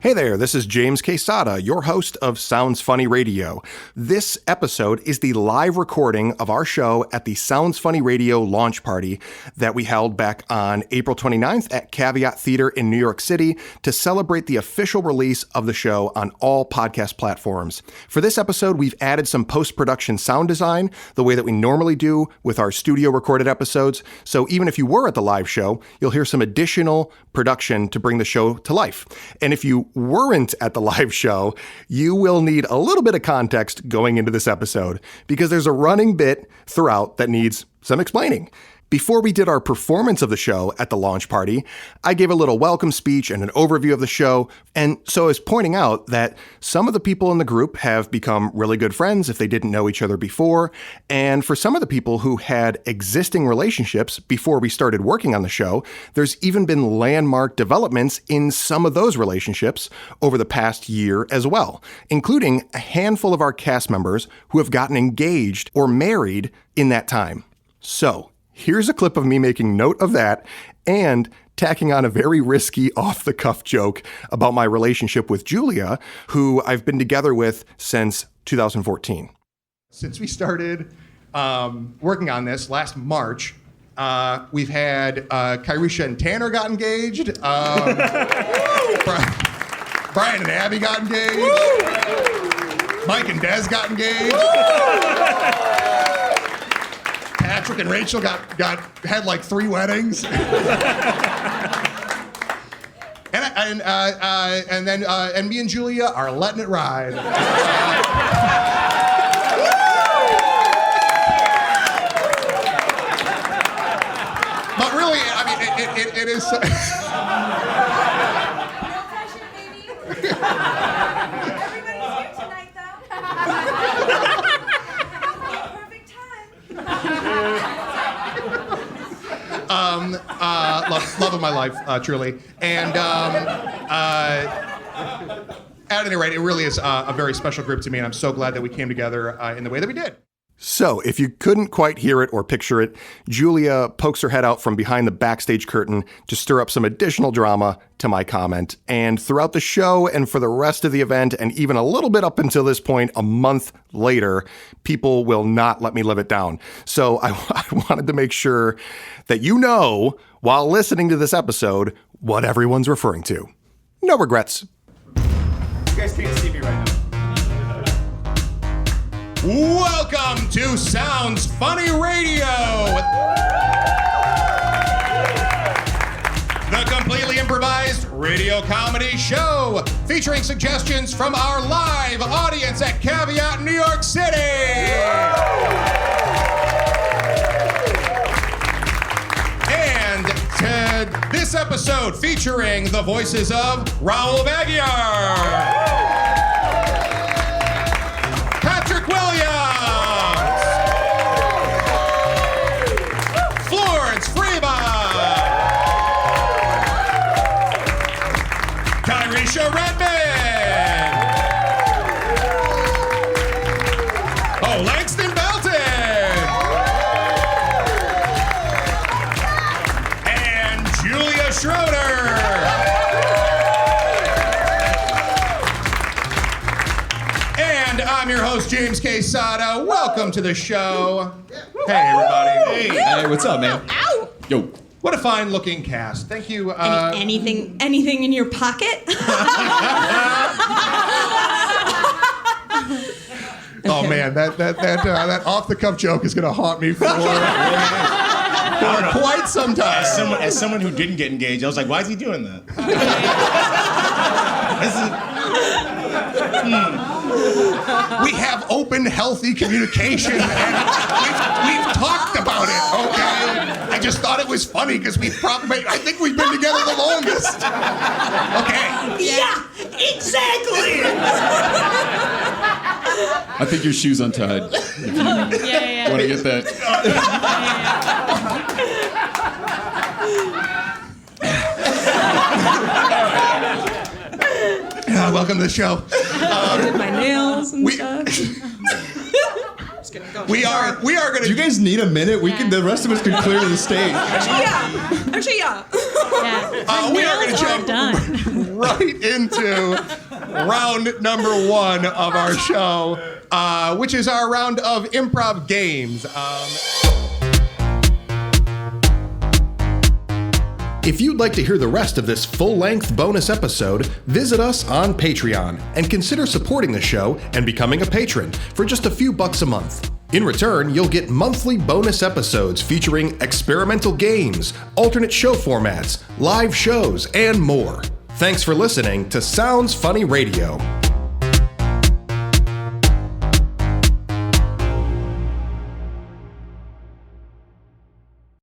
Hey there, this is James Quesada, your host of Sounds Funny Radio. This episode is the live recording of our show at the Sounds Funny Radio launch party that we held back on April 29th at Caveat Theater in New York City to celebrate the official release of the show on all podcast platforms. For this episode, we've added some post-production sound design, the way that we normally do with our studio recorded episodes. So even if you were at the live show, you'll hear some additional production to bring the show to life. And if you weren't at the live show, you will need a little bit of context going into this episode because there's a running bit throughout that needs some explaining. Before we did our performance of the show at the launch party, I gave a little welcome speech and an overview of the show, and so I was pointing out that some of the people in the group have become really good friends if they didn't know each other before, and for some of the people who had existing relationships before we started working on the show, there's even been landmark developments in some of those relationships over the past year as well, including a handful of our cast members who have gotten engaged or married in that time. So, here's a clip of me making note of that and tacking on a very risky off-the-cuff joke about my relationship with Julia, who I've been together with since 2014. Since we started working on this last March, we've had Kyrisha and Tanner got engaged. Brian and Abby got engaged. Mike and Des got engaged. Patrick and Rachel had like 3 weddings, and me and Julia are letting it ride. But really, I mean, it is. No pressure, baby. Everybody's here tonight, though. Perfect time. Love of my life, truly. And at any rate, it really is a very special group to me, and I'm so glad that we came together in the way that we did. So, if you couldn't quite hear it or picture it, Julia pokes her head out from behind the backstage curtain to stir up some additional drama to my comment. And throughout the show and for the rest of the event, and even a little bit up until this point, a month later, people will not let me live it down. So I wanted to make sure that you know, while listening to this episode, what everyone's referring to. No regrets. You guys can't see me right now. Welcome to Sounds Funny Radio, the completely improvised radio comedy show featuring suggestions from our live audience at Caveat, New York City. And this episode featuring the voices of Raul Magyar, Patrick Williams, Florence Freeman, Kyrisha Redman, Langston Belton, and Julia Schroeder. I'm your host, James Quesada. Welcome to the show. Hey, everybody. Hey, what's up, man? Ow! Yo. What a fine-looking cast. Thank you. Anything in your pocket? Oh man, that off-the-cuff joke is gonna haunt me for quite some time. As someone who didn't get engaged, I was like, why is he doing that? We have open, healthy communication, and we've talked about it, okay? I just thought it was funny because I think we've been together the longest. Okay. Yeah, exactly. I think your shoe's untied. If you want to get that. Welcome to the show. My nails and stuff. We are gonna. Do you guys need a minute? The rest of us can clear the stage. Actually, yeah. We are going to Nails are jump done. right into round number 1 of our show, which is our round of improv games. If you'd like to hear the rest of this full-length bonus episode, visit us on Patreon and consider supporting the show and becoming a patron for just a few bucks a month. In return, you'll get monthly bonus episodes featuring experimental games, alternate show formats, live shows, and more. Thanks for listening to Sounds Funny Radio.